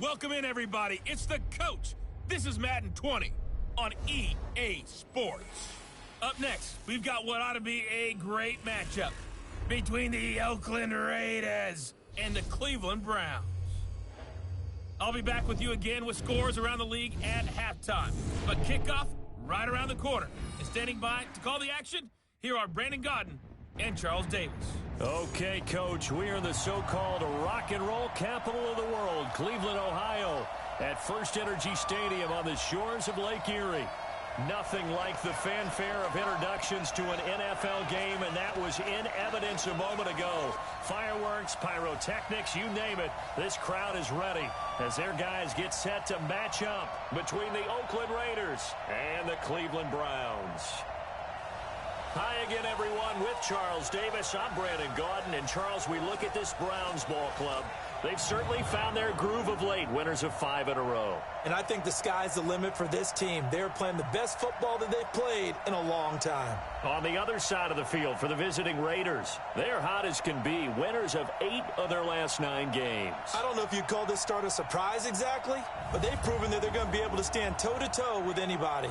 Welcome in, everybody. It's the coach. This is Madden 20 on EA Sports. Up next, we've got what ought to be a great matchup between the Oakland Raiders and the Cleveland Browns. I'll be back with you again with scores around the league at halftime. But kickoff right around the corner. And standing by to call the action, here are Brandon Godden and Charles Davis. Okay, Coach, we are in the so-called rock and roll capital of the world, Cleveland, Ohio, at First Energy Stadium on the shores of Lake Erie. Nothing like the fanfare of introductions to an NFL game, and that was in evidence a moment ago. Fireworks, pyrotechnics, you name it, this crowd is ready as their guys get set to match up between the Oakland Raiders and the Cleveland Browns. Hi again, everyone, with Charles Davis. I'm Brandon Godden, and Charles, we look at this Browns ball club. They've certainly found their groove of late, winners of 5 in a row. And I think the sky's the limit for this team. They're playing the best football that they've played in a long time. On the other side of the field for the visiting Raiders, they're hot as can be, winners of 8 of their last 9 games. I don't know if you'd call this start a surprise exactly, but they've proven that they're going to be able to stand toe-to-toe with anybody.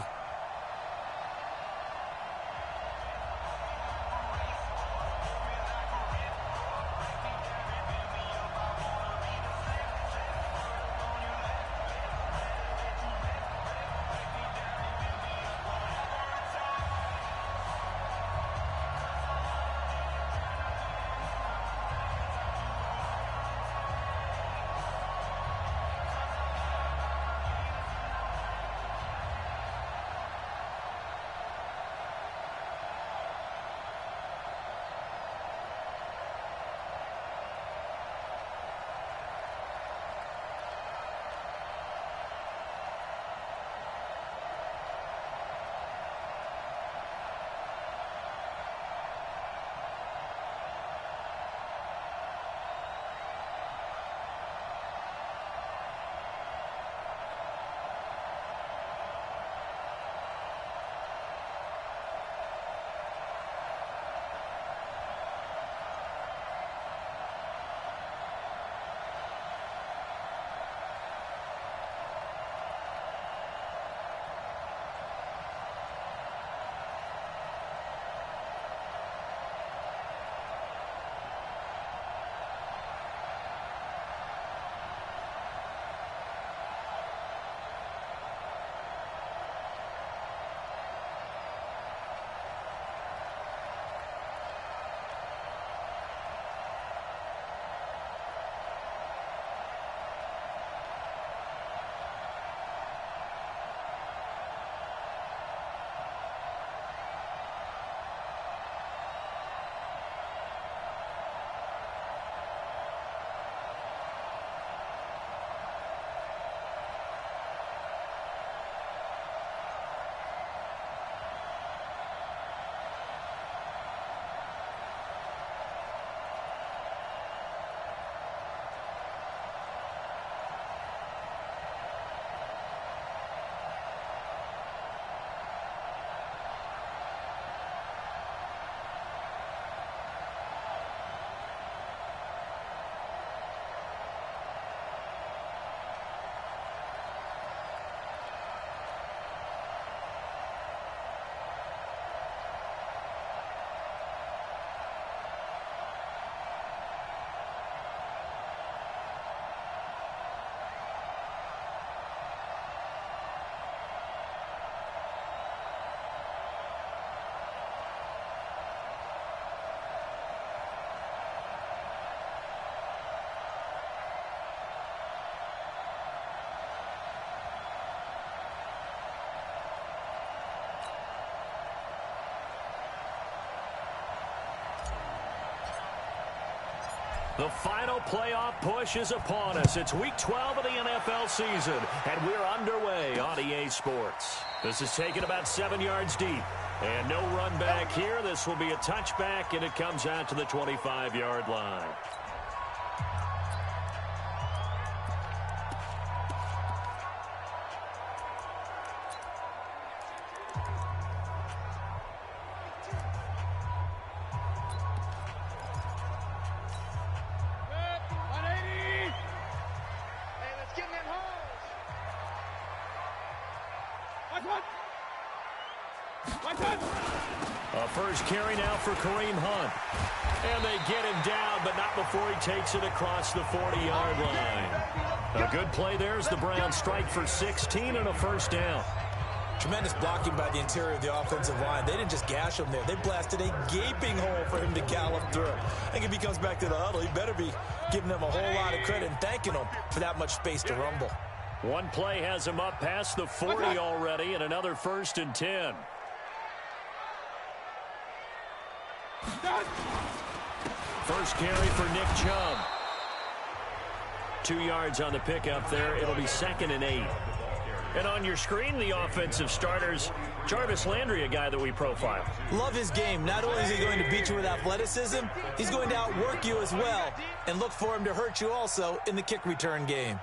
The final playoff push is upon us. It's Week 12 of the NFL season, and we're underway on EA Sports. This is taken about 7 yards deep, and no run back here. This will be a touchback, and it comes out to the 25-yard line. A first carry now for Kareem Hunt. And they get him down, but not before he takes it across the 40-yard line. A good play there as the Browns strike for 16 and a first down. Tremendous blocking by the interior of the offensive line. They didn't just gash him there. They blasted a gaping hole for him to gallop through. I think if he comes back to the huddle, he better be giving them a whole lot of credit and thanking them for that much space to rumble. One play has him up past the 40 already, and another 1st and 10. First carry for Nick Chubb. 2 yards on the pickup there. It'll be 2nd and 8. And on your screen, the offensive starters, Jarvis Landry, a guy that we profile. Love his game. Not only is he going to beat you with athleticism, he's going to outwork you as well. And look for him to hurt you also in the kick return game.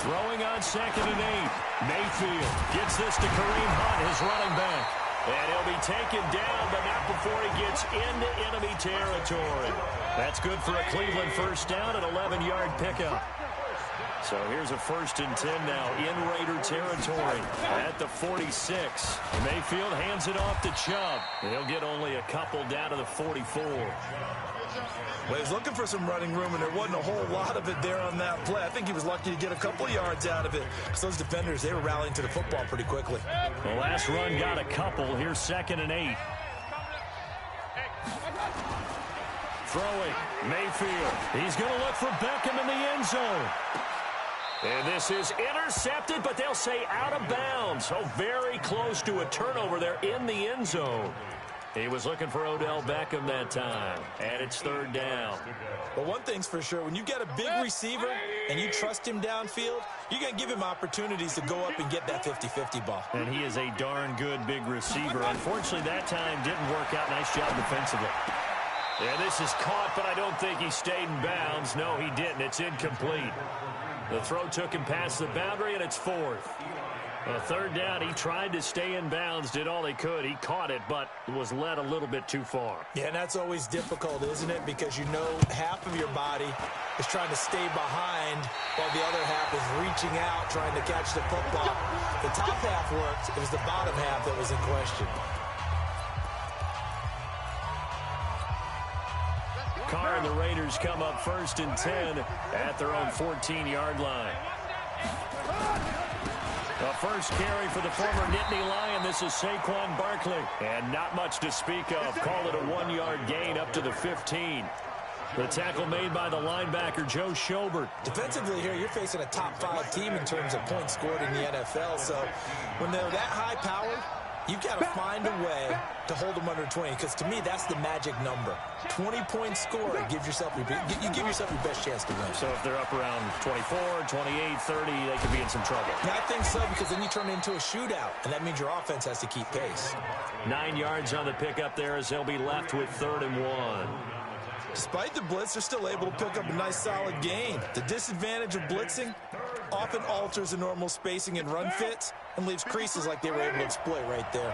Throwing on 2nd and 8. Mayfield gets this to Kareem Hunt, his running back. And he'll be taken down, but not before he gets into enemy territory. That's good for a Cleveland first down, an 11-yard pickup. So here's a 1st and 10 now in Raider territory at the 46. Mayfield hands it off to Chubb. He'll get only a couple down to the 44. Well, he was looking for some running room, and there wasn't a whole lot of it there on that play. I think he was lucky to get a couple yards out of it. Because those defenders, they were rallying to the football pretty quickly. The last run got a couple. Here's 2nd and 8. Throwing, Mayfield. He's going to look for Beckham in the end zone. And this is intercepted, but they'll say out of bounds. So very close to a turnover there in the end zone. He was looking for Odell Beckham that time, and it's 3rd down. But one thing's for sure, when you get a big receiver and you trust him downfield, you're going to give him opportunities to go up and get that 50-50 ball. And he is a darn good big receiver. Unfortunately, that time didn't work out. Nice job defensively. Yeah, this is caught, but I don't think he stayed in bounds. No, he didn't. It's incomplete. The throw took him past the boundary, and it's 4th. A 3rd down, he tried to stay in bounds, did all he could. He caught it, but was led a little bit too far. Yeah, and that's always difficult, isn't it? Because you know half of your body is trying to stay behind while the other half is reaching out, trying to catch the football. The top half worked. It was the bottom half that was in question. Carr and the Raiders come up 1st and 10 at their own 14-yard line. A first carry for the former Nittany Lion. This is Saquon Barkley. And not much to speak of. Call it a 1-yard gain up to the 15. The tackle made by the linebacker, Joe Schobert. Defensively here, you're facing a top-5 team in terms of points scored in the NFL. So when they're that high-powered, you've got to find a way to hold them under 20, because to me, that's the magic number. 20-point score, you give yourself your best chance to win. So if they're up around 24, 28, 30, they could be in some trouble. Yeah, I think so, because then you turn it into a shootout, and that means your offense has to keep pace. 9 yards on the pickup there as they'll be left with 3rd and 1. Despite the blitz, they're still able to pick up a nice, solid gain. The disadvantage of blitzing often alters the normal spacing and run fits and leaves creases like they were able to exploit right there.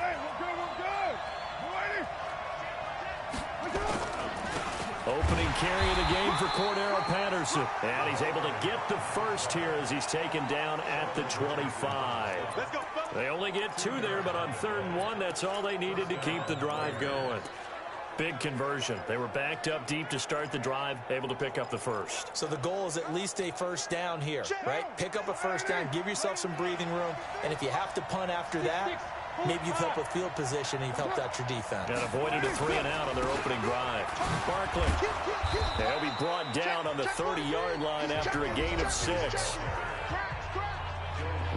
Opening carry of the game for Cordero Patterson. And he's able to get the first here as he's taken down at the 25. They only get 2 there, but on 3rd and 1, that's all they needed to keep the drive going. Big conversion. They were backed up deep to start the drive, able to pick up the first. So the goal is at least a first down here, right? Pick up a first down, give yourself some breathing room, and if you have to punt after that, maybe you've helped with field position and you've helped out your defense. And avoided a 3 and out on their opening drive. Barkley. They'll be brought down on the 30-yard line after a gain of 6.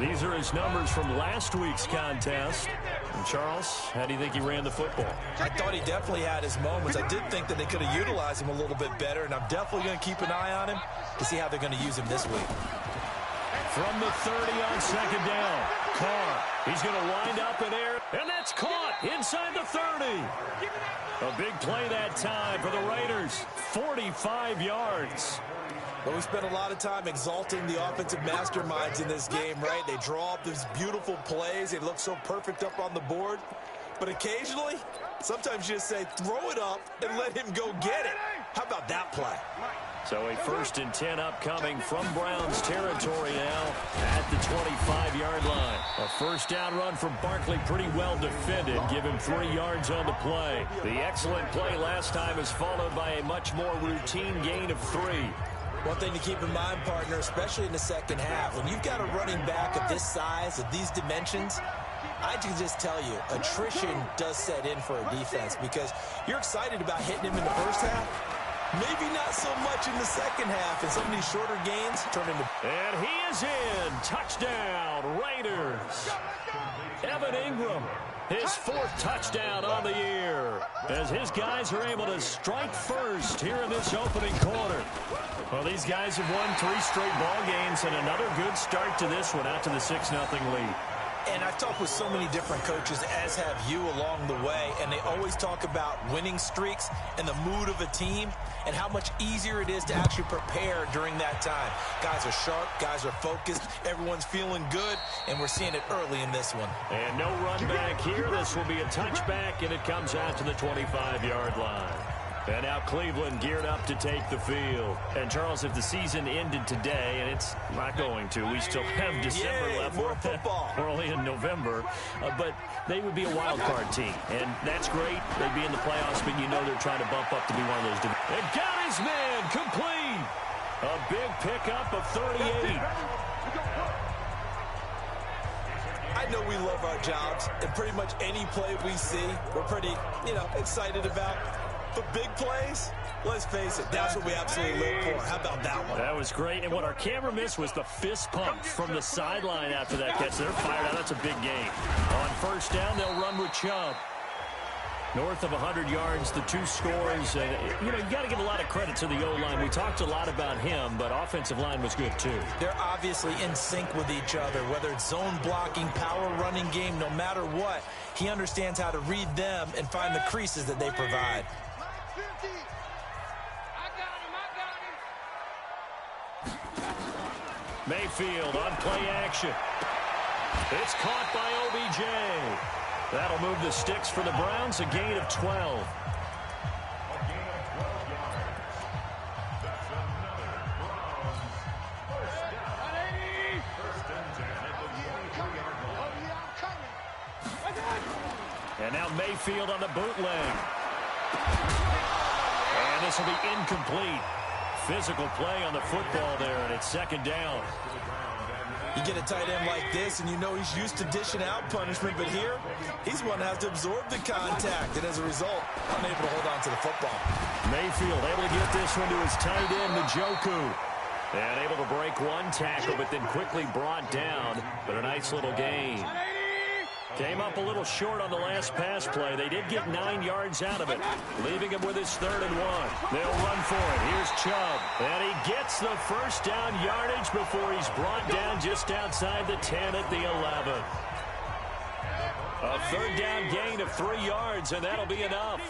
These are his numbers from last week's contest. And Charles, how do you think he ran the football? I thought he definitely had his moments. I did think that they could have utilized him a little bit better, and I'm definitely going to keep an eye on him to see how they're going to use him this week. From the 30 on 2nd down, Carr. He's going to wind up in air, and that's caught inside the 30. A big play that time for the Raiders. 45 yards. But we spent a lot of time exalting the offensive masterminds in this game, right? They draw up these beautiful plays. They look so perfect up on the board. But occasionally, sometimes you just say, throw it up and let him go get it. How about that play? So a 1st and 10 upcoming from Browns territory now at the 25-yard line. A first down run for Barkley, pretty well defended. Give him 3 yards on the play. The excellent play last time is followed by a much more routine gain of 3. One thing to keep in mind, partner, especially in the second half, when you've got a running back of this size, of these dimensions, I can just tell you, attrition does set in for a defense because you're excited about hitting him in the first half. Maybe not so much in the second half, and some of these shorter gains turn into... And he is in. Touchdown, Raiders. Evan Ingram, his 4th touchdown on the year, as his guys are able to strike first here in this opening quarter. Well, these guys have won 3 straight ball games, and another good start to this one out to the 6-0 lead. And I've talked with so many different coaches, as have you along the way, and they always talk about winning streaks and the mood of a team and how much easier it is to actually prepare during that time. Guys are sharp, guys are focused, everyone's feeling good, and we're seeing it early in this one. And no run back here. This will be a touchback, and it comes out to the 25-yard line. And now Cleveland geared up to take the field. And, Charles, if the season ended today, and it's not going to, we still have December left. More football. We're only in November. But they would be a wild card team. And that's great. They'd be in the playoffs, but you know they're trying to bump up to be one of those. And got his man complete. A big pickup of 38. I know we love our jobs, and pretty much any play we see, we're pretty, excited about. The big plays, let's face it, that's what we absolutely live for. How about that one? That was great. And what our camera missed was the fist pump from the sideline after that catch. They're fired out. That's a big game. On first down, they'll run with Chubb. North of 100 yards, the 2 scores. And, you got to give a lot of credit to the O-line. We talked a lot about him, but offensive line was good, too. They're obviously in sync with each other, whether it's zone blocking, power running game, no matter what. He understands how to read them and find the creases that they provide. Mayfield on play action. It's caught by OBJ. That'll move the sticks for the Browns, a gain of 12. And now Mayfield on the bootleg. And this will be incomplete. Physical play on the football there, and it's 2nd down. You get a tight end like this, and you know he's used to dishing out punishment, but here, he's one that has to absorb the contact, and as a result, unable to hold on to the football. Mayfield able to get this one to his tight end, Njoku. And able to break 1 tackle, but then quickly brought down, but a nice little gain. Came up a little short on the last pass play. They did get 9 yards out of it, leaving him with his 3rd and 1. They'll run for it. Here's Chubb. And he gets the first down yardage before he's brought down just outside the 10 at the 11. A 3rd down gain of 3 yards, and that'll be enough.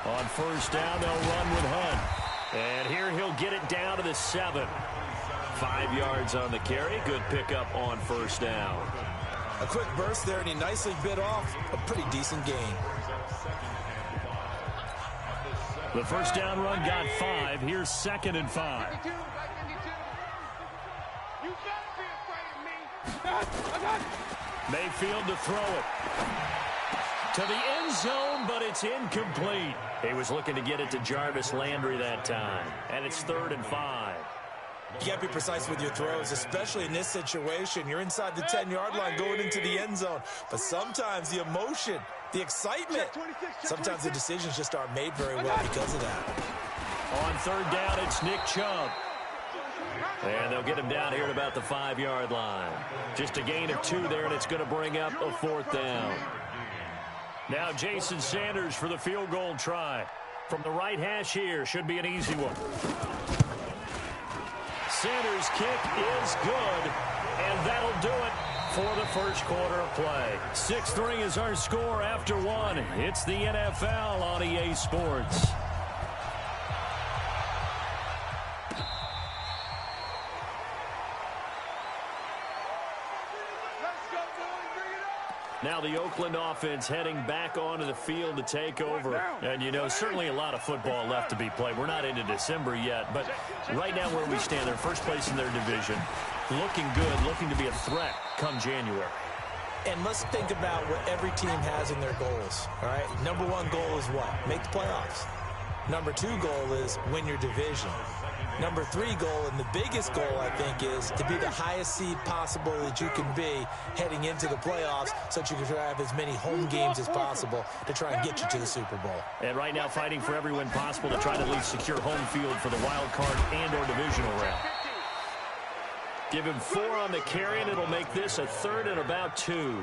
On first down, they'll run with Hunt. And here he'll get it down to the 7. 5 yards on the carry. Good pickup on first down. A quick burst there, and he nicely bit off a pretty decent gain. The first down run got 5. Here's 2nd and 5. Mayfield to throw it. To the end zone, but it's incomplete. He was looking to get it to Jarvis Landry that time. And it's 3rd and 5. You got to be precise with your throws, especially in this situation. You're inside the 10-yard line going into the end zone. But sometimes the emotion, the excitement, sometimes the decisions just aren't made very well because of that. On 3rd down, it's Nick Chubb. And they'll get him down here at about the 5-yard line. Just a gain of 2 there, and it's going to bring up a 4th down. Now Jason Sanders for the field goal try. From the right hash here, should be an easy one. Sanders' kick is good, and that'll do it for the first quarter of play. 6-3 is our score after 1. It's the NFL on EA Sports. Now now the Oakland offense heading back onto the field to take over. And, you know, certainly a lot of football left to be played. We're not into December yet, but right now where we stand, they're first place in their division, looking good, looking to be a threat come January. And let's think about what every team has in their goals, all right? Number one goal is what? Make the playoffs. Number two goal is win your division. Number three goal, and the biggest goal, I think, is to be the highest seed possible that you can be heading into the playoffs so that you can have as many home games as possible to try and get you to the Super Bowl. And right now fighting for every win possible to try to at least secure home field for the wild card and or divisional round. Give him 4 on the carry, and it'll make this a 3rd and about 2.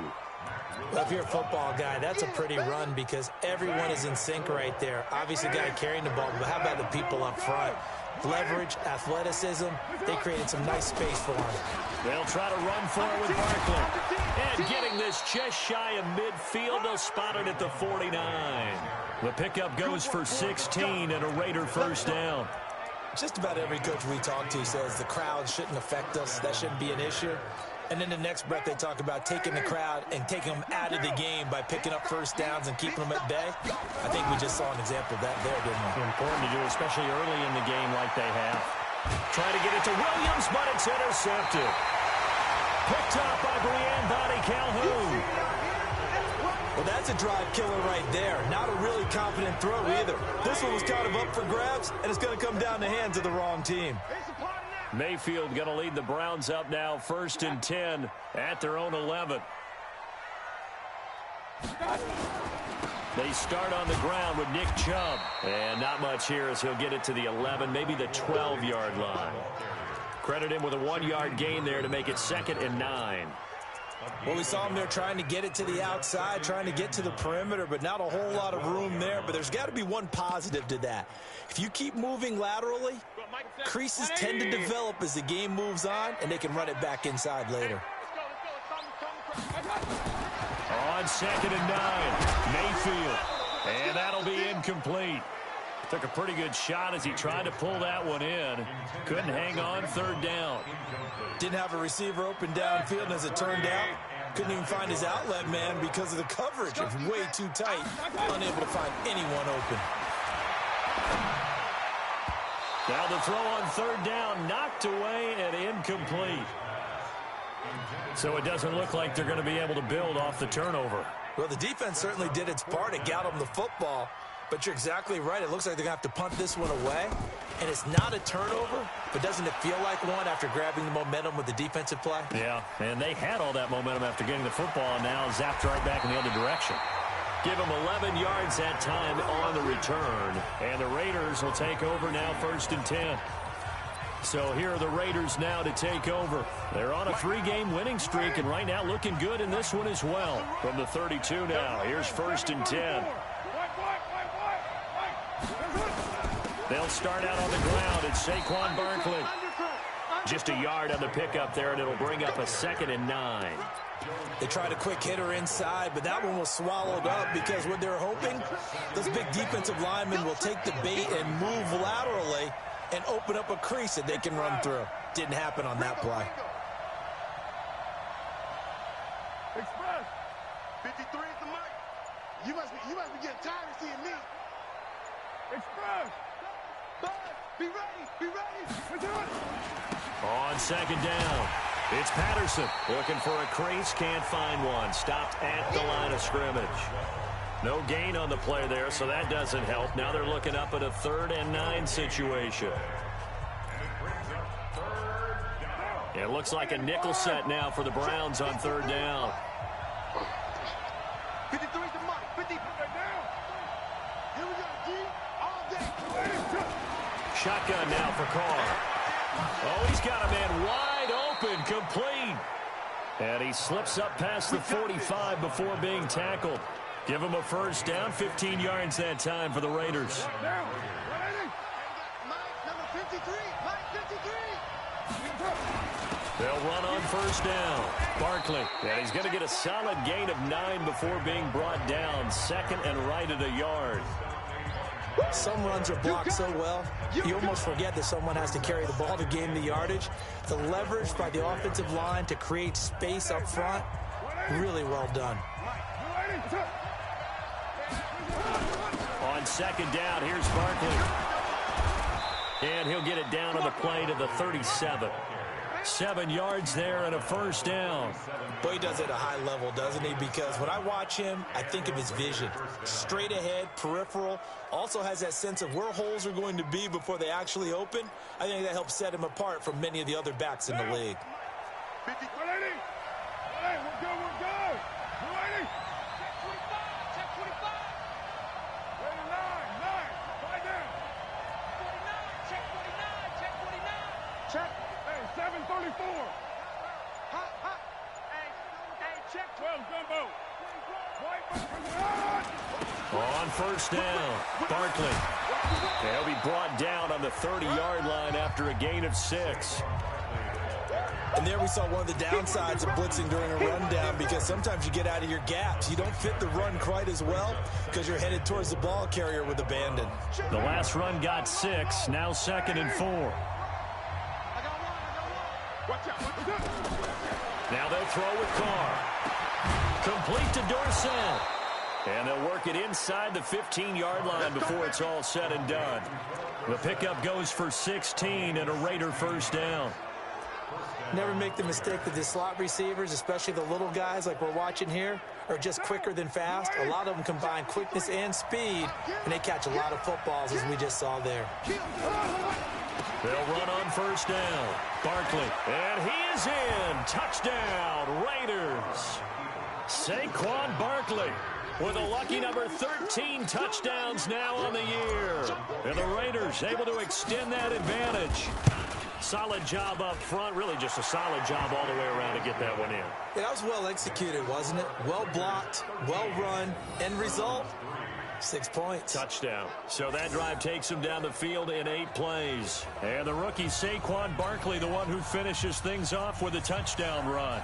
Well, if you're a football guy, that's a pretty run because everyone is in sync right there. Obviously, the guy carrying the ball, but how about the people up front? Leverage, athleticism, they created some nice space for him. They'll try to run for it with Barkley. And getting this just shy of midfield, they'll spot it at the 49. The pickup goes for 16 and a Raider first down. Just about every coach we talk to says the crowd shouldn't affect us. That shouldn't be an issue. And then the next breath they talk about taking the crowd and taking them out of the game by picking up first downs and keeping them at bay. I think we just saw an example of that there, didn't we? Important to do, especially early in the game like they have. Try to get it to Williams, but it's intercepted. Picked up by Brian Calhoun. Well, that's a drive killer right there. Not a really confident throw either. This one was kind of up for grabs, and it's going to come down the hands of the wrong team. Mayfield going to lead the Browns up now, 1st and 10 at their own 11. They start on the ground with Nick Chubb. And not much here as he'll get it to the 11, maybe the 12-yard line. Credit him with a 1-yard gain there to make it 2nd and 9. Well, we saw him there trying to get it to the outside, trying to get to the perimeter, but not a whole lot of room there. But there's got to be one positive to that. If you keep moving laterally, creases tend to develop as the game moves on, and they can run it back inside later. On 2nd and 9, Mayfield. And that'll be incomplete. Took a pretty good shot as he tried to pull that one in. Couldn't hang on, 3rd down. Didn't have a receiver open downfield, and as it turned out, couldn't even find his outlet man because of the coverage. It was way too tight, unable to find anyone open. Now the throw on 3rd down, knocked away and incomplete. So it doesn't look like they're going to be able to build off the turnover. Well, the defense certainly did its part. It got them the football. But you're exactly right. It looks like they're going to have to punt this one away. And it's not a turnover, but doesn't it feel like one after grabbing the momentum with the defensive play? Yeah, and they had all that momentum after getting the football, and now zapped right back in the other direction. Give them 11 yards that time on the return. And the Raiders will take over now, 1st and 10. So here are the Raiders now to take over. They're on a 3-game winning streak, and right now looking good in this one as well. From the 32 now, here's 1st and 10. They'll start out on the ground. It's Saquon Barkley. Just a yard on the pickup there, and it'll bring up a 2nd and 9. They tried a quick hitter inside, but that one was swallowed up because what they're hoping, those big defensive linemen will take the bait and move laterally and open up a crease that they can run through. Didn't happen on that play. Express, 53 is the mic. You must be getting tired of seeing me. Express. Be ready, we're doing it. On 2nd down, it's Patterson looking for a crease, can't find one. Stopped at the line of scrimmage. No gain on the play there, so that doesn't help. Now they're looking up at a 3rd and 9 situation. It looks like a nickel set now for the Browns on 3rd down. 53 is the mic, 50 down. Here we go, G, all day. Shotgun now for Carr. Oh, he's got a man wide open, complete. And he slips up past the 45 before being tackled. Give him a first down, 15 yards that time for the Raiders. They'll run on 1st down. Barkley, and he's going to get a solid gain of 9 before being brought down. 2nd and right at a yard. Some runs are blocked so well, you almost forget that someone has to carry the ball to gain the yardage. The leverage by the offensive line to create space up front, Really well done. On second down, here's Barkley. And he'll get it down on the play to the 37. 7 yards there and a first down. Boy, he does it at a high level, doesn't he? Because when I watch him, I think of his vision. Straight ahead, peripheral. Also has that sense of where holes are going to be before they actually open. I think that helps set him apart from many of the other backs in the league. 50, 180. Hey, we're good, we're good. 180. Check 25, check 25. Ready, 9, fight down. 49, check 49, check 49. Check. Hey, 734. Hot, hot. Hey, check 12, Gumbo. On first down, Barkley. He'll be brought down on the 30-yard line after a gain of 6. And there we saw one of the downsides of blitzing during a rundown, because sometimes you get out of your gaps. You don't fit the run quite as well because you're headed towards the ball carrier with abandon. The last run got 6, now 2nd and 4. Now they'll throw with Carr. Complete to Dorsett. And they'll work it inside the 15-yard line before it's all said and done. The pickup goes for 16 and a Raider first down. Never make the mistake that the slot receivers, especially the little guys like we're watching here, are just quicker than fast. A lot of them combine quickness and speed, and they catch a lot of footballs, as we just saw there. They'll run on first down. Barkley, and he is in. Touchdown, Raiders. Saquon Barkley with a lucky number 13 touchdowns now on the year. And the Raiders able to extend that advantage. Solid job up front, really just a solid job all the way around to get that one in. Yeah, that was well executed, wasn't it? Well blocked, well run, end result, 6 points. Touchdown. So that drive takes him down the field in 8 plays. And the rookie Saquon Barkley, the one who finishes things off with a touchdown run.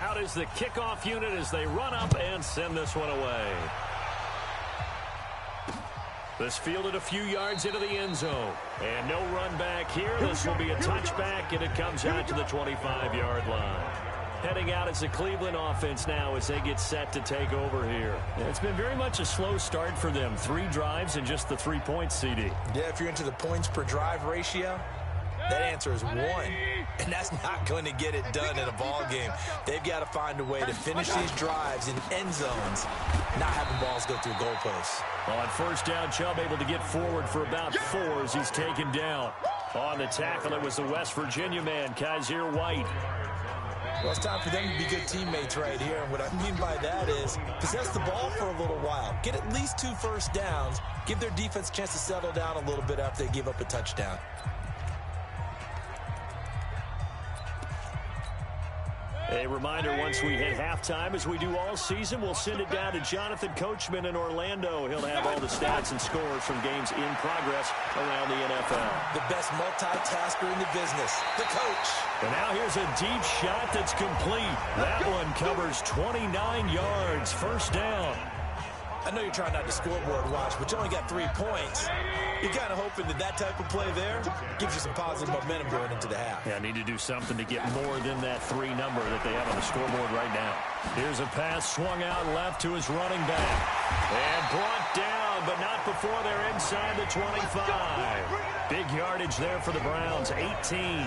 Out is the kickoff unit as they run up and send this one away. This fielded a few yards into the end zone. And no run back here. This will be a touchback, and it comes out to the 25-yard line. Heading out as the Cleveland offense now as they get set to take over here. It's been very much a slow start for them. 3 drives and just the 3 points, CD. Yeah, if you're into the points per drive ratio, that answer is 1, and that's not going to get it done in a ball game. They've got to find a way to finish these drives in end zones, not having balls go through goalposts. On first down, Chubb able to get forward for about 4 as he's taken down. On the tackle, it was the West Virginia man, Kaiser White. Well, it's time for them to be good teammates right here, and what I mean by that is possess the ball for a little while. Get at least 2 first downs. Give their defense a chance to settle down a little bit after they give up a touchdown. A reminder, once we hit halftime, as we do all season, we'll send it down to Jonathan Coachman in Orlando. He'll have all the stats and scores from games in progress around the NFL. The best multitasker in the business, the coach. And now here's a deep shot that's complete. That one covers 29 yards, first down. I know you're trying not to scoreboard watch, but you only got 3 points. You're kind of hoping that that type of play there gives you some positive momentum going into the half. Yeah, need to do something to get more than that 3 number that they have on the scoreboard right now. Here's a pass swung out left to his running back. And brought down, but not before they're inside the 25. Big yardage there for the Browns, 18.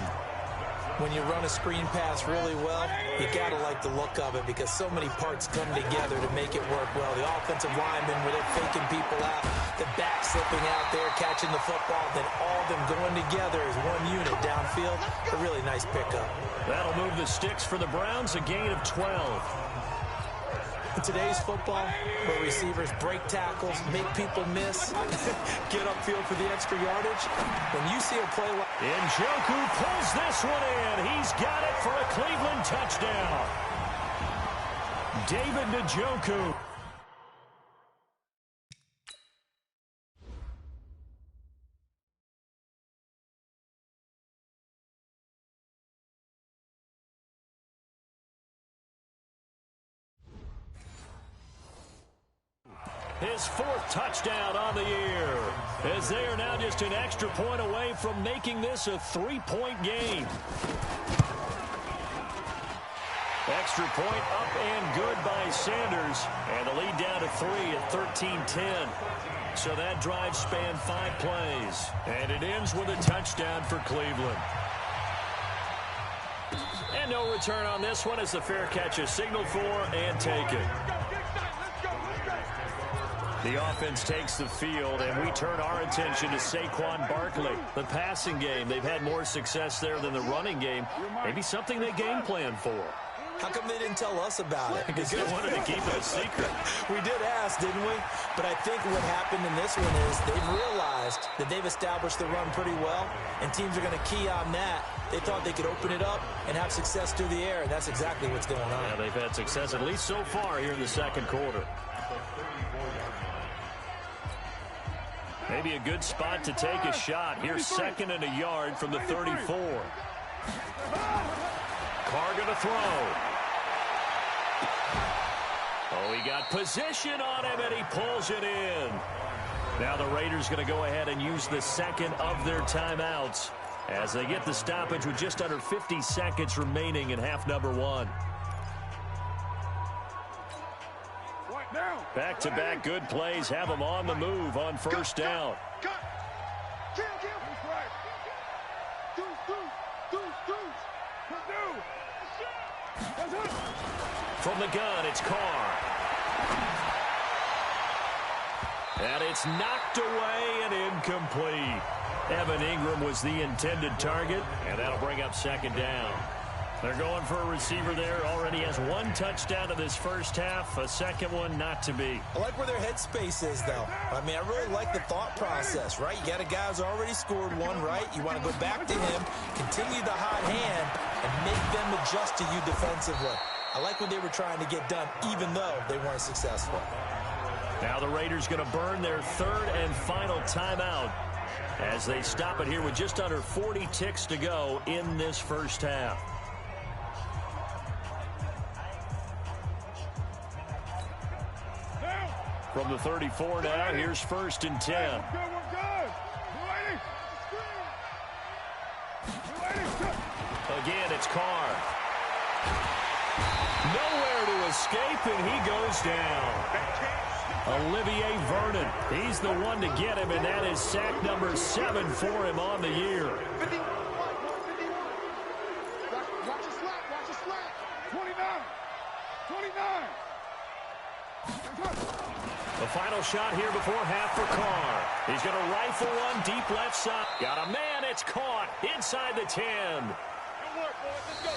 When you run a screen pass really well, you got to like the look of it because so many parts come together to make it work well. The offensive linemen, where they're faking people out, the back slipping out there, catching the football, then all of them going together as one unit downfield. A really nice pickup. That'll move the sticks for the Browns, a gain of 12. In today's football, where receivers break tackles, make people miss, get upfield for the extra yardage, when you see a play like... Njoku pulls this one in. He's got it for a Cleveland touchdown. David Njoku. His 4th touchdown on the year, as they are now just an extra point away from making this a 3-point game. Extra point up and good by Sanders, and the lead down to 3 at 13-10. So that drive spanned 5 plays, and it ends with a touchdown for Cleveland. And no return on this one as the fair catch is signaled for and taken. The offense takes the field, and we turn our attention to Saquon Barkley. The passing game, they've had more success there than the running game. Maybe something they game plan for. How come they didn't tell us about it? Because they wanted to keep it a secret. We did ask, didn't we? But I think what happened in this one is they've realized that they've established the run pretty well, and teams are going to key on that. They thought they could open it up and have success through the air, and that's exactly what's going on. Yeah, they've had success at least so far here in the second quarter. Maybe a good spot to take a shot. Here's 2nd and a yard from the 34. Carr going to throw. Oh, he got position on him, and he pulls it in. Now the Raiders going to go ahead and use the 2nd of their timeouts as they get the stoppage with just under 50 seconds remaining in half number 1. Back-to-back good plays have them on the move on first down. From the gun, it's Carr. And it's knocked away and incomplete. Evan Ingram was the intended target, and that'll bring up 2nd down. They're going for a receiver there. Already has 1 touchdown in this first half. A 2nd one not to be. I like where their headspace is, though. I mean, I really like the thought process, right? You got a guy who's already scored 1, right? You want to go back to him, continue the hot hand, and make them adjust to you defensively. I like what they were trying to get done, even though they weren't successful. Now the Raiders going to burn their 3rd and final timeout as they stop it here with just under 40 ticks to go in this first half. From the 34 now, here's 1st and 10. Again, it's Carr. Nowhere to escape, and he goes down. Olivier Vernon, he's the one to get him, and that is sack number 7 for him on the year. Watch your slack. 29. The final shot here before half for Carr. He's going to rifle one deep left side. Got a man, it's caught inside the 10.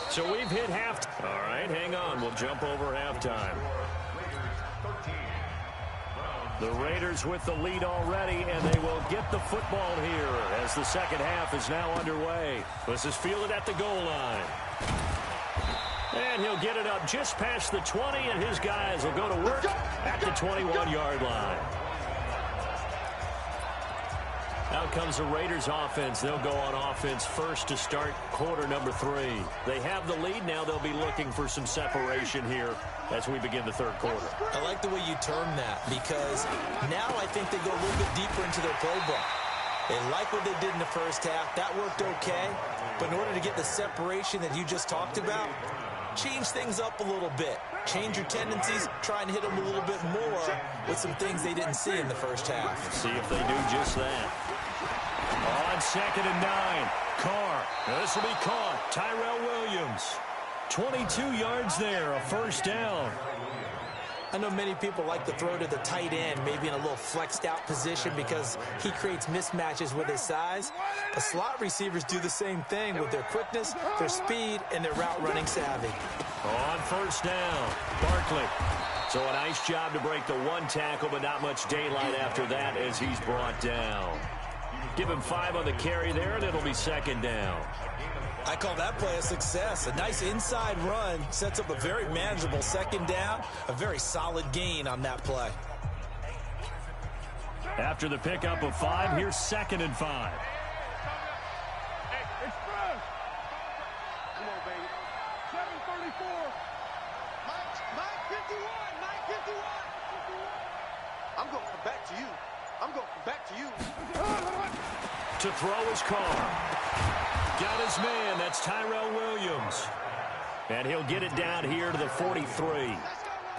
So we've hit half. All right, hang on. We'll jump over halftime. The Raiders with the lead already, and they will get the football here as the second half is now underway. This is fielded at the goal line. And he'll get it up just past the 20, and his guys will go to work at the 21-yard line. Out comes the Raiders offense. They'll go on offense first to start quarter number 3. They have the lead. Now they'll be looking for some separation here as we begin the third quarter. I like the way you term that, because now I think they go a little bit deeper into their playbook. They like what they did in the first half. That worked okay. But in order to get the separation that you just talked about, change things up a little bit. Change your tendencies, try and hit them a little bit more with some things they didn't see in the first half. See if they do just that. On 2nd and 9, Carr. This will be caught. Tyrell Williams. 22 yards there, a first down. I know many people like to throw to the tight end, maybe in a little flexed out position because he creates mismatches with his size. The slot receivers do the same thing with their quickness, their speed, and their route running savvy. On first down, Barkley. So a nice job to break the 1 tackle, but not much daylight after that as he's brought down. Give him 5 on the carry there, and it'll be 2nd down. I call that play a success. A nice inside run sets up a very manageable 2nd down, a very solid gain on that play. After the pickup of 5, here's 2nd and 5. Express. Come on, baby. 734. Mike 51. I'm going to come back to you. I'm going to come back to you. To throw his car. Got his man. That's Tyrell Williams. And he'll get it down here to the 43.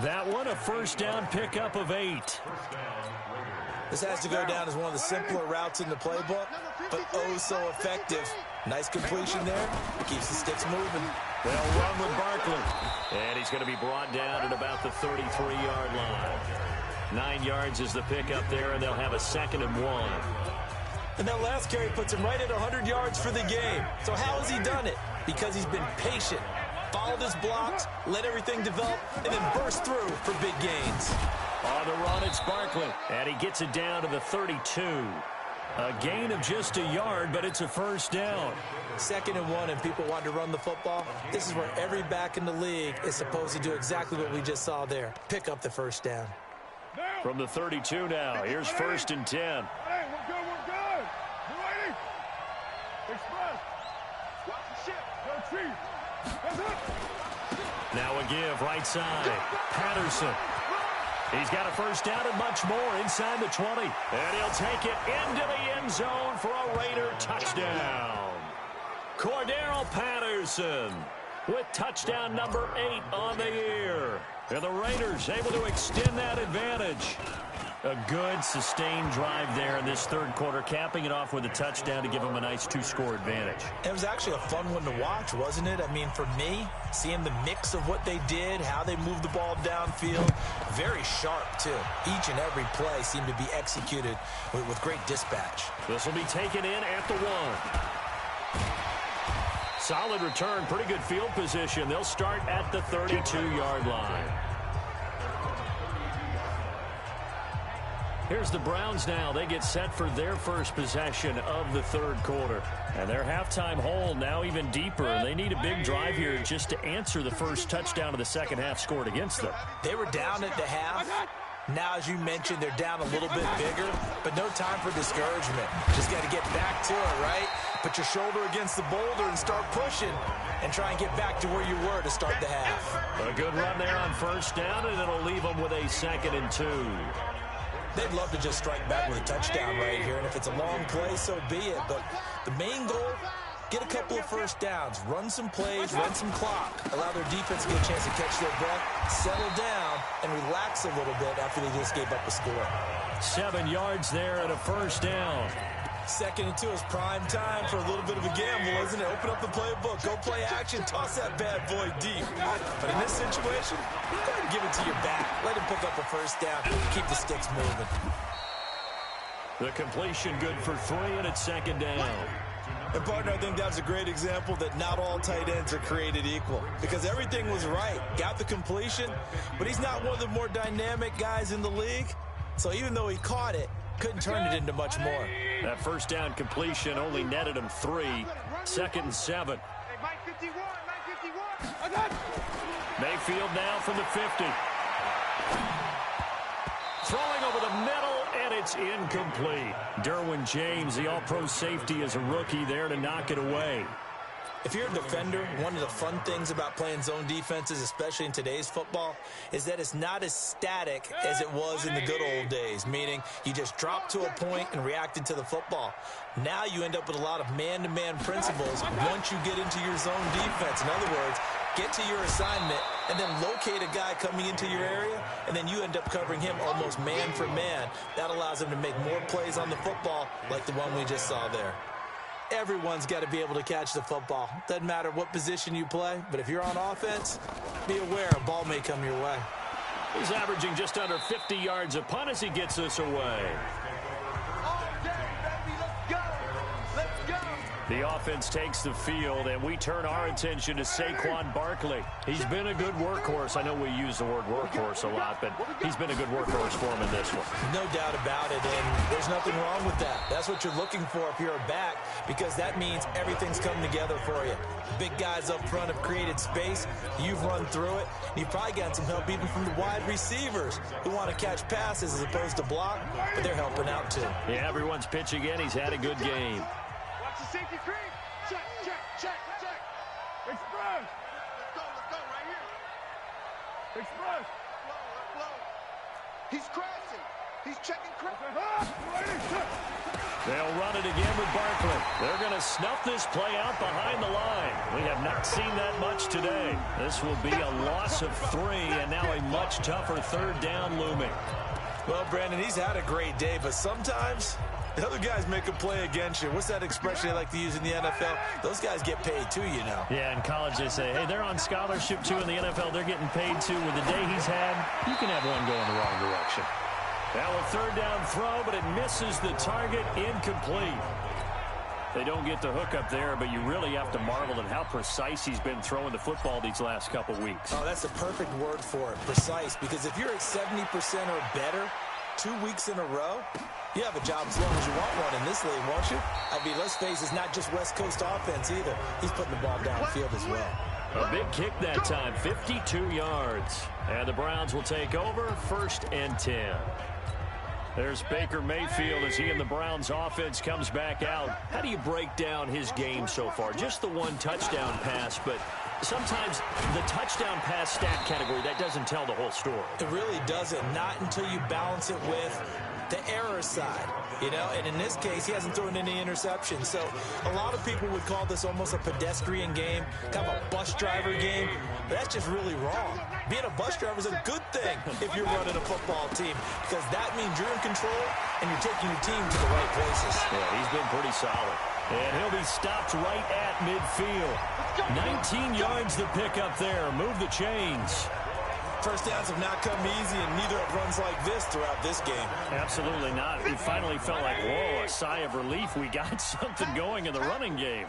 That one, a first down pickup of 8. This has to go down as one of the simpler routes in the playbook, but oh so effective. Nice completion there. Keeps the sticks moving. They'll run with Barkley. And he's going to be brought down at about the 33-yard line. 9 yards is the pickup there, and they'll have a 2nd and 1. And that last carry puts him right at 100 yards for the game. So how has he done it? Because he's been patient, followed his blocks, let everything develop, and then burst through for big gains. On the run, it's Barkley, and he gets it down to the 32. A gain of just a yard, but it's a first down. 2nd and 1, and people want to run the football. This is where every back in the league is supposed to do exactly what we just saw there. Pick up the first down. From the 32 now, here's 1st and 10. Hey, we're good, we're good. You ready? Express. Watch the ship. Go Chief. That's it. Now a give, right side. Patterson. He's got a first down and much more inside the 20. And he'll take it into the end zone for a Raider touchdown. Cordero Patterson with touchdown number 8 on the year. And the Raiders able to extend that advantage. A good, sustained drive there in this 3rd quarter, capping it off with a touchdown to give them a nice 2-score advantage. It was actually a fun one to watch, wasn't it? I mean, for me, seeing the mix of what they did, how they moved the ball downfield, very sharp, too. Each and every play seemed to be executed with great dispatch. This will be taken in at the 1. Solid return, pretty good field position. They'll start at the 32-yard line. Here's the Browns now. They get set for their first possession of the 3rd quarter. And their halftime hole now even deeper. They need a big drive here just to answer the first touchdown of the second half scored against them. They were down at the half. Now, as you mentioned, they're down a little bit bigger, but no time for discouragement. Just got to get back to it, right? Put your shoulder against the boulder and start pushing and try and get back to where you were to start the half. A good run there on first down, and it'll leave them with a 2nd and 2. They'd love to just strike back with a touchdown right here, and if it's a long play, so be it. But the main goal, get a couple of first downs, run some plays, run some clock, allow their defense to get a chance to catch their breath, settle down, and relax a little bit after they just gave up a score. 7 yards there and a first down. 2nd and 2 is prime time for a little bit of a gamble, isn't it? Open up the playbook, go play action, toss that bad boy deep. But in this situation, go ahead and give it to your back. Let him pick up a first down, keep the sticks moving. The completion good for 3, and it's 2nd down. And, partner, I think that's a great example that not all tight ends are created equal because everything was right. Got the completion, but he's not one of the more dynamic guys in the league. So even though he caught it, couldn't turn it into much more. That first down completion only netted him 3. 2nd and 7. Hey, Mike 51, Mike 51. Mayfield now from the 50. Throwing over the middle, and it's incomplete. Derwin James, the all-pro safety, is a rookie there to knock it away. If you're a defender, one of the fun things about playing zone defenses, especially in today's football, is that it's not as static as it was in the good old days, meaning you just drop to a point and reacted to the football. Now you end up with a lot of man-to-man principles once you get into your zone defense. In other words, get to your assignment and then locate a guy coming into your area, and then you end up covering him almost man for man. That allows him to make more plays on the football like the one we just saw there. Everyone's got to be able to catch the football. Doesn't matter what position you play, but if you're on offense, be aware a ball may come your way. He's averaging just under 50 yards a punt as he gets this away. The offense takes the field, and we turn our attention to Saquon Barkley. He's been a good workhorse. I know we use the word workhorse a lot, but he's been a good workhorse for him in this one. No doubt about it, and there's nothing wrong with that. That's what you're looking for if you're a back, because that means everything's come together for you. Big guys up front have created space. You've run through it. You've probably gotten some help even from the wide receivers who want to catch passes as opposed to block, but they're helping out too. Yeah, everyone's pitching in. He's had a good game. Safety screen. Check, check, check, check. Express. Let's go right here. Express. Let's blow. He's crashing. He's checking crap. They'll run it again with Barkley. They're going to snuff this play out behind the line. We have not seen that much today. This will be a loss of 3, and now a much tougher third down looming. Well, Brandon, he's had a great day, but sometimes the other guys make a play against you. What's that expression they like to use in the NFL? Those guys get paid too, you know. Yeah, in college they say, hey, they're on scholarship too. In the NFL, they're getting paid too. With the day he's had, you can have one going the wrong direction. Now a third down throw, but it misses the target, incomplete. They don't get the hook up there, but you really have to marvel at how precise he's been throwing the football these last couple weeks. Oh, that's the perfect word for it, precise, because if you're at 70% or better 2 weeks in a row, you have a job as long as you want one in this league, won't you? I mean, let's face it, it's not just West Coast offense either. He's putting the ball downfield as well. A big kick that time, 52 yards. And the Browns will take over, 1st and 10. There's Baker Mayfield as he and the Browns offense comes back out. How do you break down his game so far? Just the 1 touchdown pass, but sometimes the touchdown pass stat category, that doesn't tell the whole story. It really doesn't, not until you balance it with the error side, you know, and in this case, he hasn't thrown any interceptions. So a lot of people would call this almost a pedestrian game, kind of a bus driver game. But that's just really wrong. Being a bus driver is a good thing if you're running a football team, because that means you're in control and you're taking your team to the right places. Yeah, he's been pretty solid. And he'll be stopped right at midfield. 19 yards the pick up there. Move the chains. First downs have not come easy, and neither have runs like this throughout this game. Absolutely not. It finally felt like, whoa, a sigh of relief. We got something going in the running game.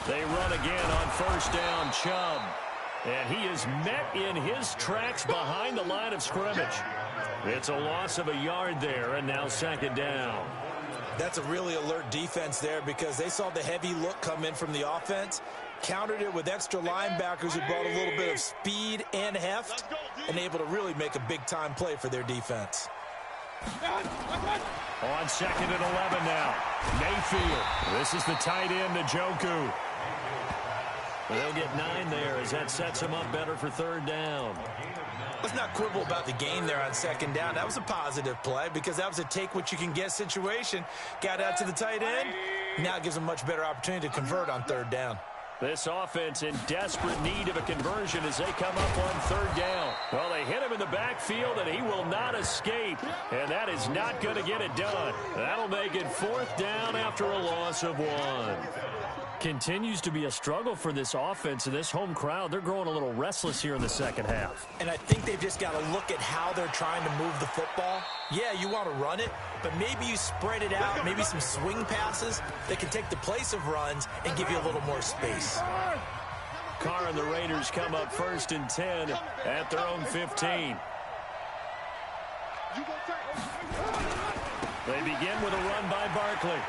They run again on first down, Chubb. And he is met in his tracks behind the line of scrimmage. It's a loss of a yard there, and now 2nd down. That's a really alert defense there, because they saw the heavy look come in from the offense, countered it with extra linebackers who brought a little bit of speed and heft, and able to really make a big-time play for their defense. On 2nd and 11 now. Mayfield. This is the tight end, Njoku. They'll get 9 there as that sets him up better for 3rd down. Let's not quibble about the gain there on 2nd down. That was a positive play, because that was a take-what-you-can-get situation. Got out to the tight end. Now it gives them a much better opportunity to convert on 3rd down. This offense in desperate need of a conversion as they come up on 3rd down. Well, they hit him in the backfield, and he will not escape. And that is not going to get it done. That'll make it 4th down after a loss of 1. Continues to be a struggle for this offense and this home crowd. They're growing a little restless here in the 2nd half. And I think they've just got to look at how they're trying to move the football. Yeah, you want to run it, but maybe you spread it out, maybe some swing passes that can take the place of runs and give you a little more space. Carr and the Raiders come up 1st and 10 at their own 15. They begin with a run by Barkley.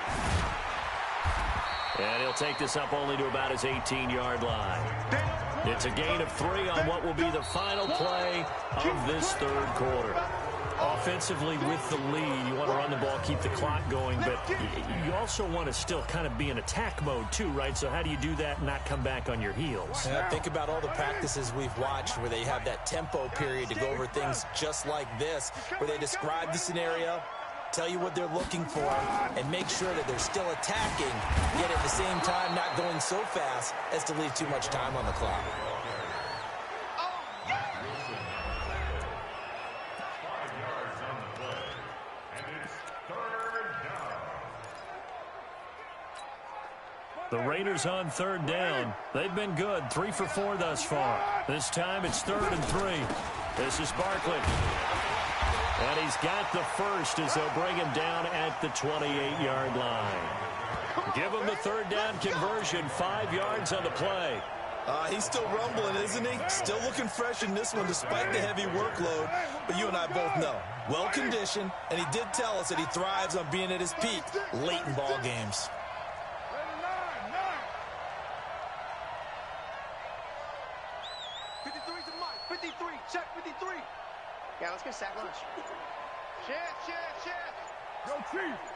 And he'll take this up only to about his 18-yard line. It's a gain of 3 on what will be the final play of this 3rd quarter. Offensively with the lead, you want to run the ball, keep the clock going, but you also want to still kind of be in attack mode too, right? So how do you do that and not come back on your heels? Yeah, think about all the practices we've watched where they have that tempo period to go over things just like this, where they describe the scenario, tell you what they're looking for, and make sure that they're still attacking, yet at the same time not going so fast as to leave too much time on the clock. The Raiders on 3rd down. They've been good, 3 for 4 thus far. This time it's 3rd and 3. This is Barkley. And he's got the first as they'll bring him down at the 28-yard line. Give him the 3rd down conversion, 5 yards on the play. He's still rumbling, isn't he? Still looking fresh in this one despite the heavy workload. But you and I both know, well-conditioned, and he did tell us that he thrives on being at his peak late in ball games. Yeah, let's get sack lunch. Shift. Go Chiefs.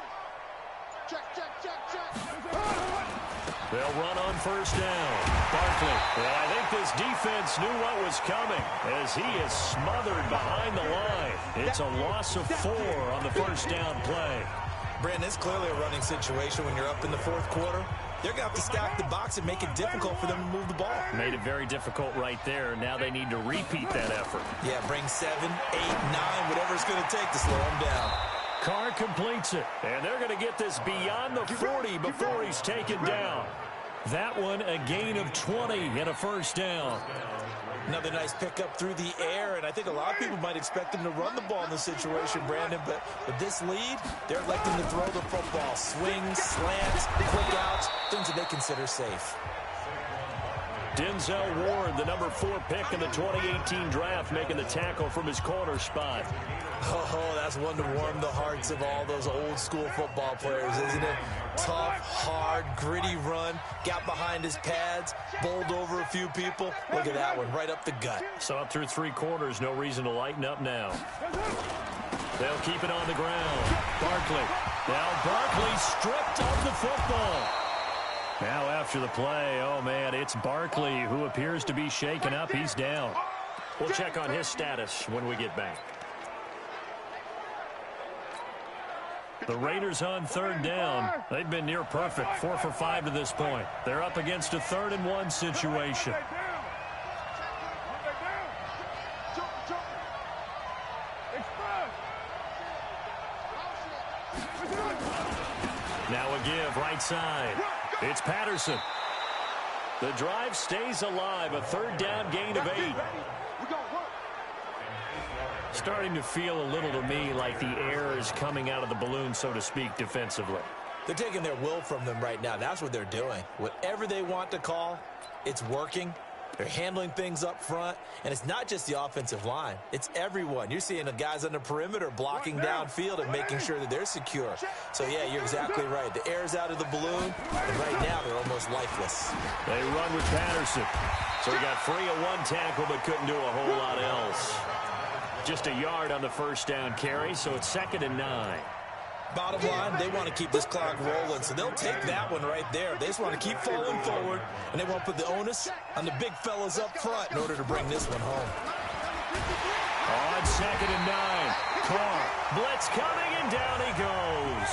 They'll run on first down. Barkley. And I think this defense knew what was coming as he is smothered behind the line. It's a loss of 4 on the first down play. Brandon, it's clearly a running situation when you're up in the fourth quarter. They're going to have to stack the box and make it difficult for them to move the ball. Made it very difficult right there. Now they need to repeat that effort. Yeah, bring 7, 8, 9, whatever it's going to take to slow them down. Carr completes it, and they're going to get this beyond the 40 before he's taken down. That one, a gain of 20 and a first down. Another nice pickup through the air, and I think a lot of people might expect them to run the ball in this situation, Brandon, but with this lead, they're electing to throw the football. Swings, slants, quick outs, things that they consider safe. Denzel Ward, the number 4 pick in the 2018 draft, making the tackle from his corner spot. Oh, that's one to warm the hearts of all those old school football players, isn't it? Tough, hard, gritty run, got behind his pads, bowled over a few people. Look at that one, right up the gut. So up through 3 quarters, no reason to lighten up now. They'll keep it on the ground. Barkley. Now Barkley stripped of the football. Now after the play, oh man, it's Barkley who appears to be shaken up. He's down. We'll check on his status when we get back. The Raiders on third down. They've been near perfect, 4 for 5 to this point. They're up against a 3rd and 1 situation. Now a give, right side. It's Patterson. The drive stays alive, a 3rd down gain of 8. Starting to feel a little to me like the air is coming out of the balloon, so to speak, defensively. They're taking their will from them right now. That's what they're doing. Whatever they want to call, it's working. They're handling things up front, and it's not just the offensive line. It's everyone. You're seeing the guys on the perimeter blocking downfield and making sure that they're secure. So, yeah, you're exactly right. The air's out of the balloon, and right now they're almost lifeless. They run with Patterson. So he got free of 1 tackle but couldn't do a whole lot else. Just a yard on the first down carry, so it's 2nd and 9. Bottom line, they want to keep this clock rolling, so they'll take that one right there. They just want to keep falling forward, and they want to put the onus on the big fellas up front in order to bring this one home. On 2nd and 9, Carr, blitz coming, and down he goes.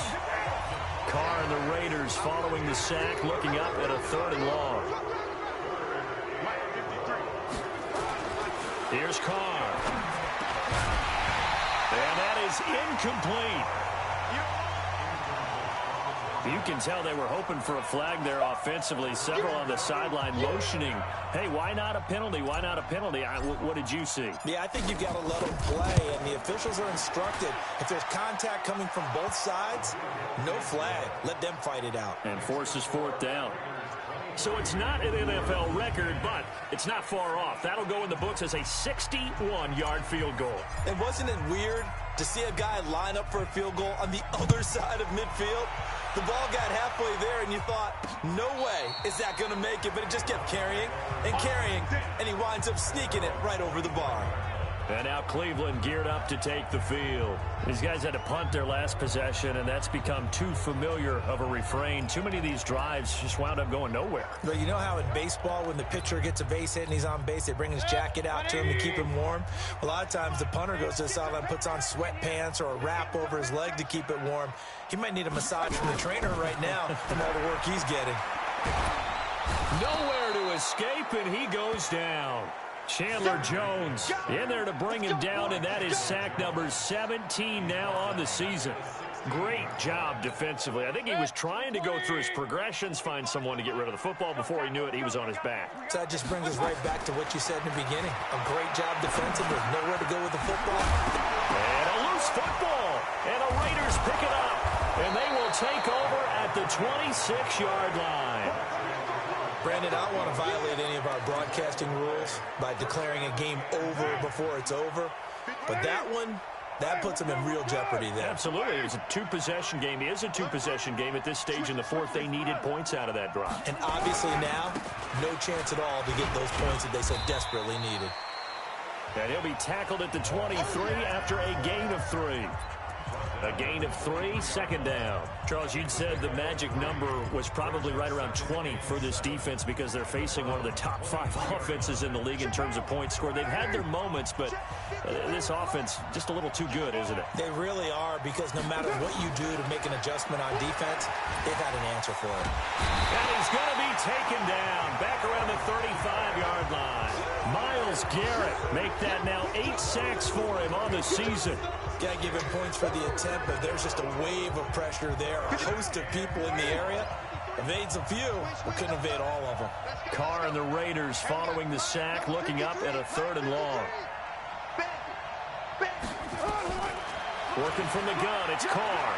Carr and the Raiders following the sack, looking up at a 3rd and long. Here's Carr. And that is incomplete. You can tell they were hoping for a flag there offensively. Several on the sideline motioning, hey, why not a penalty? Why not a penalty? What did you see? Yeah, I think you've got to let them play, and the officials are instructed. If there's contact coming from both sides, no flag. Let them fight it out. And forces 4th down. So it's not an NFL record, but it's not far off. That'll go in the books as a 61-yard field goal. And wasn't it weird to see a guy line up for a field goal on the other side of midfield? The ball got halfway there, and you thought, no way is that going to make it, but it just kept carrying, and he winds up sneaking it right over the bar. And now Cleveland geared up to take the field. These guys had to punt their last possession, and that's become too familiar of a refrain. Too many of these drives just wound up going nowhere. But you know how in baseball, when the pitcher gets a base hit and he's on base, they bring his jacket out to him to keep him warm? A lot of times the punter goes to the sideline, puts on sweatpants or a wrap over his leg to keep it warm. He might need a massage from the trainer right now from all the work he's getting. Nowhere to escape, and he goes down. Chandler Jones in there to bring him down, and that is sack number 17 now on the season. Great job defensively. I think he was trying to go through his progressions, find someone to get rid of the football. Before he knew it, he was on his back. So that just brings us right back to what you said in the beginning. A great job defensively. Nowhere to go with the football. And a loose football. And the Raiders pick it up. And they will take over at the 26-yard line. Brandon, I don't want to violate any of our broadcasting rules by declaring a game over before it's over. But that one, that puts them in real jeopardy there. Absolutely. It was a 2-possession game. It is a 2-possession game at this stage in the fourth. They needed points out of that drive. And obviously now, no chance at all to get those points that they so desperately needed. And he'll be tackled at the 23 after a gain of 3. A gain of 3, second down. Charles, you'd said the magic number was probably right around 20 for this defense because they're facing one of the top 5 offenses in the league in terms of points scored. They've had their moments, but this offense just a little too good, isn't it? They really are, because no matter what you do to make an adjustment on defense, they've had an answer for it. And he's going to be taken down back around the 35-yard line. Myles Garrett make that now 8 sacks for him on the season. Got to give him points for the attempt, but there's just a wave of pressure there. A host of people in the area. Evades a few, but couldn't evade all of them. Carr and the Raiders following the sack, looking up at a 3rd and long. Working from the gun, it's Carr.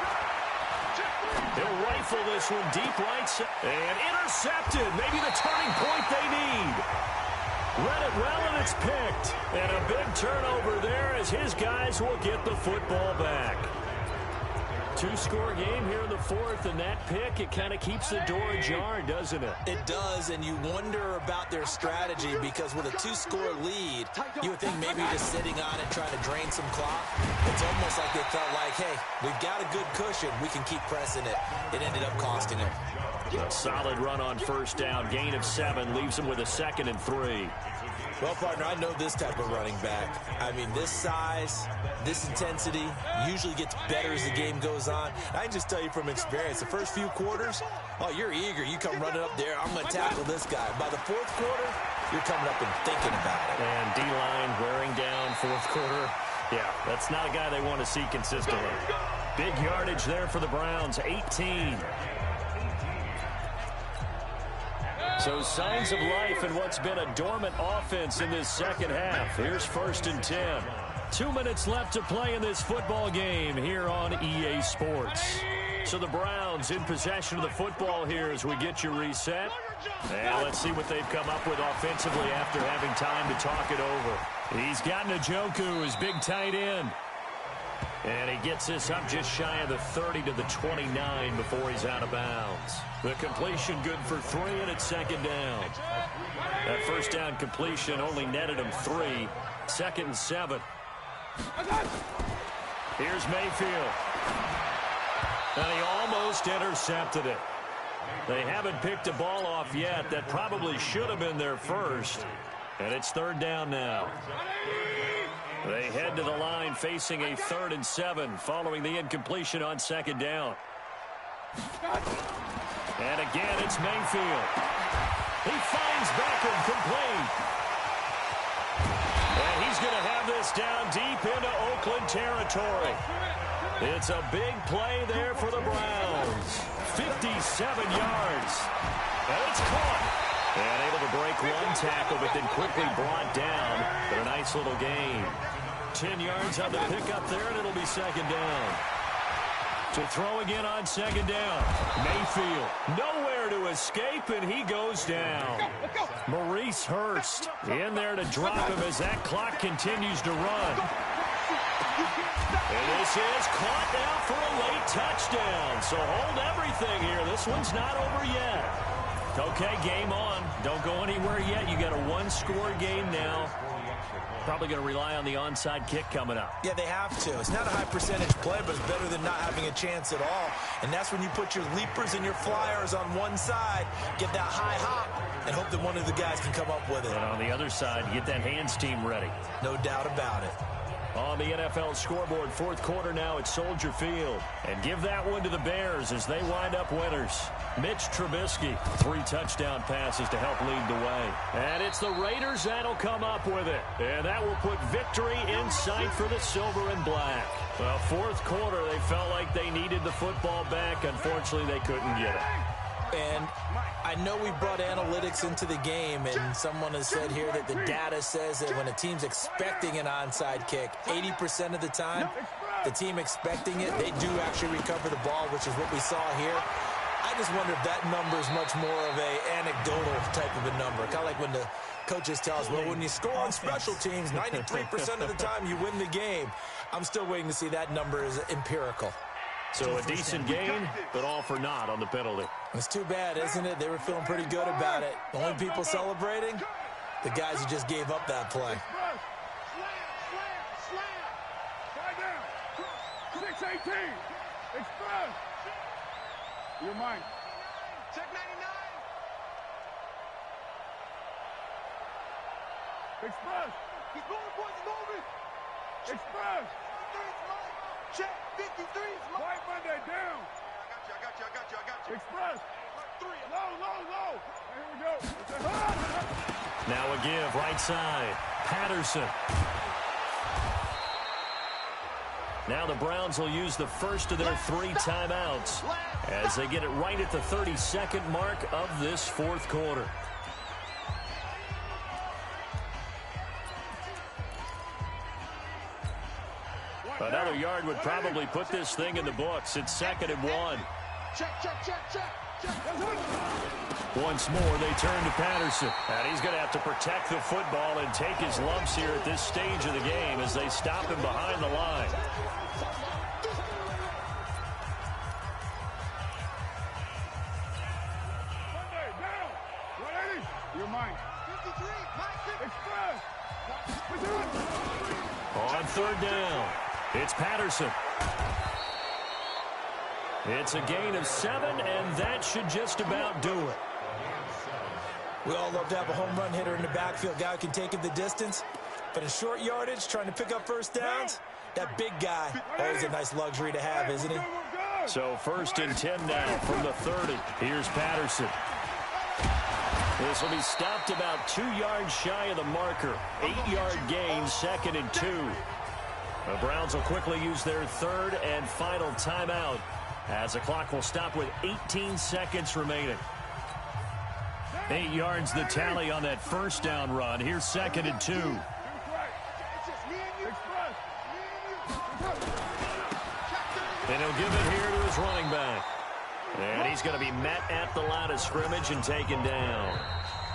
He'll rifle this one deep right side. And intercepted. Maybe the turning point they need. Read it well, and it's picked. And a big turnover there as his guys will get the football back. 2-score game here in the 4th, and that pick, it kind of keeps the door ajar, doesn't it? It does, and you wonder about their strategy, because with a 2-score lead, you would think maybe just sitting on it, trying to drain some clock. It's almost like they felt like, hey, we've got a good cushion. We can keep pressing it. It ended up costing them. A solid run on 1st down. Gain of 7 leaves them with a 2nd and 3. Well, partner, I know this type of running back. I mean, this size, this intensity usually gets better as the game goes on. I can just tell you from experience, the first few quarters, oh, you're eager. You come running up there, I'm going to tackle this guy. By the 4th quarter, you're coming up and thinking about it. And D-line wearing down 4th quarter. Yeah, that's not a guy they want to see consistently. Big yardage there for the Browns, 18. So signs of life in what's been a dormant offense in this second half. Here's 1st and 10. 2 minutes left to play in this football game here on EA Sports. So the Browns in possession of the football here as we get you reset. And let's see what they've come up with offensively after having time to talk it over. He's got Njoku, his big tight end. And he gets this up just shy of the 30 to the 29 before he's out of bounds. The completion good for 3, and it's 2nd down. That 1st down completion only netted him 3. 2nd and 7. Here's Mayfield. And he almost intercepted it. They haven't picked a ball off yet. That probably should have been their first. And it's 3rd down now. They head to the line facing a 3rd and 7 following the incompletion on 2nd down. And again, it's Mayfield. He finds Beckham complete. And he's going to have this down deep into Oakland territory. It's a big play there for the Browns. 57 yards. And it's caught. And able to break one tackle, but then quickly brought down for a nice little gain. 10 yards on the pickup there, and it'll be 2nd down. To throw again on 2nd down. Mayfield, nowhere to escape, and he goes down. Maurice Hurst in there to drop him as that clock continues to run. And this is caught now for a late touchdown. So hold everything here. This one's not over yet. Okay, game on. Don't go anywhere yet. You got a 1-score game now. Probably going to rely on the onside kick coming up. Yeah, they have to. It's not a high percentage play, but it's better than not having a chance at all. And that's when you put your leapers and your flyers on one side, get that high hop, and hope that one of the guys can come up with it. And on the other side, get that hands team ready. No doubt about it. On the NFL scoreboard, 4th quarter now at Soldier Field. And give that one to the Bears as they wind up winners. Mitch Trubisky, 3 touchdown passes to help lead the way. And it's the Raiders that'll come up with it. And that will put victory in sight for the silver and black. Well, 4th quarter, they felt like they needed the football back. Unfortunately, they couldn't get it. And I know we brought analytics into the game, and someone has said here that the data says that when a team's expecting an onside kick, 80% of the time, the team expecting it, they do actually recover the ball, which is what we saw here. I just wonder if that number is much more of a anecdotal type of a number. Kind of like when the coaches tell us, well, when you score on special teams, 93% of the time you win the game. I'm still waiting to see that number is empirical. So a decent game, but all for naught on the penalty. It's too bad, isn't it? They were feeling pretty good about it. The only people celebrating, the guys who just gave up that play. 618. Express. You're mine. Check 99. Express. He's moving, boys. He's moving. Express. 53's Mike. Check. 53's Mike. White Monday down. I got you. Express. 3. Low. Here we go. Now a give, right side. Patterson. Now the Browns will use the first of their 3 timeouts as they get it right at the 32nd mark of this fourth quarter. Another yard would probably put this thing in the books. It's 2nd and 1. Check. Once more, they turn to Patterson. And he's going to have to protect the football and take his lumps here at this stage of the game as they stop him behind the line. Monday, down. 180. You're mine. 53. Express. On 3rd down, it's Patterson. It's a gain of 7, and that should just about do it. We all love to have a home run hitter in the backfield, guy who can take it the distance. But in short yardage, trying to pick up first downs, that big guy, always a nice luxury to have, isn't he? So 1st and 10 now from the 30. Here's Patterson. This will be stopped about 2 yards shy of the marker. 8-yard gain, 2nd and 2. The Browns will quickly use their 3rd and final timeout as the clock will stop with 18 seconds remaining. 8 yards the tally on that first down run. Here's 2nd and 2. And he'll give it here to his running back. And he's going to be met at the line of scrimmage and taken down.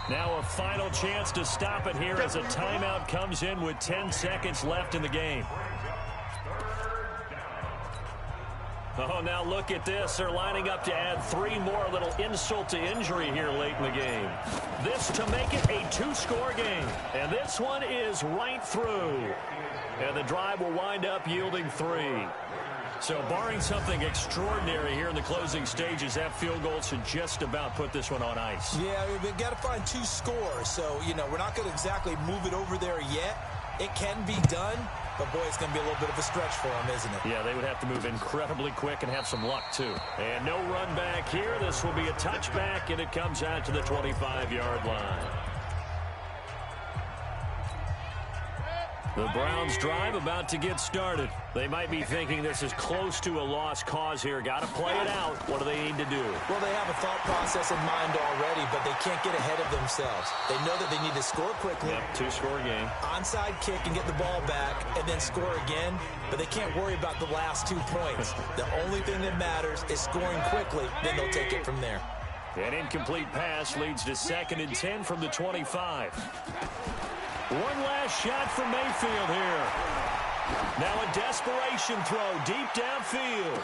Now a final chance to stop it here as a timeout comes in with 10 seconds left in the game. Oh, now look at this. They're lining up to add 3 more, a little insult to injury here late in the game. This to make it a 2-score game. And this one is right through. And the drive will wind up yielding 3. So barring something extraordinary here in the closing stages, that field goal should just about put this one on ice. Yeah, we've got to find 2 scores. So, we're not going to exactly move it over there yet. It can be done, but, boy, it's going to be a little bit of a stretch for them, isn't it? Yeah, they would have to move incredibly quick and have some luck, too. And no run back here. This will be a touchback, and it comes out to the 25-yard line. The Browns drive about to get started. They might be thinking this is close to a lost cause here. Got to play it out. What do they need to do? Well, they have a thought process in mind already, but they can't get ahead of themselves. They know that they need to score quickly. Yep, 2-score game. Onside kick and get the ball back and then score again, but they can't worry about the last 2 points. The only thing that matters is scoring quickly, then they'll take it from there. An incomplete pass leads to 2nd and 10 from the 25. One last shot from Mayfield here. Now a desperation throw deep downfield.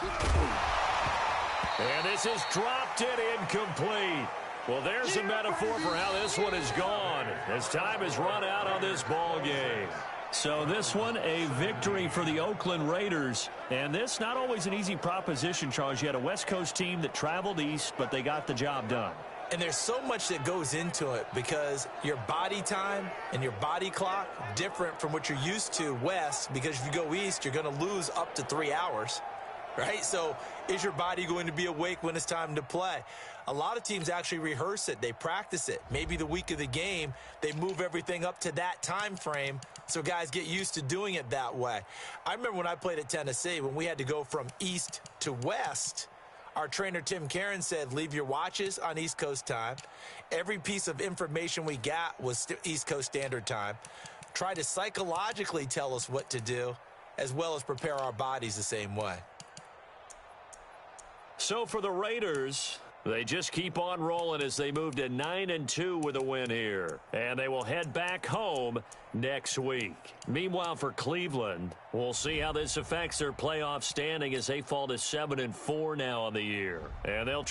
And this is dropped and incomplete. Well, there's a metaphor for how this one is gone as time has run out on this ball game. So this one, a victory for the Oakland Raiders. And this, not always an easy proposition, Charles. You had a West Coast team that traveled east, but they got the job done. And there's so much that goes into it because your body time and your body clock different from what you're used to west, because if you go east, you're going to lose up to 3 hours, right? So is your body going to be awake when it's time to play? A lot of teams actually rehearse it. They practice it. Maybe the week of the game, they move everything up to that time frame so guys get used to doing it that way. I remember when I played at Tennessee, when we had to go from east to west, our trainer, Tim Karen, said, leave your watches on East Coast time. Every piece of information we got was East Coast Standard Time. Try to psychologically tell us what to do, as well as prepare our bodies the same way. So for the Raiders, they just keep on rolling as they move to 9-2 with a win here. And they will head back home next week. Meanwhile, for Cleveland, we'll see how this affects their playoff standing as they fall to 7-4 now on the year. And they'll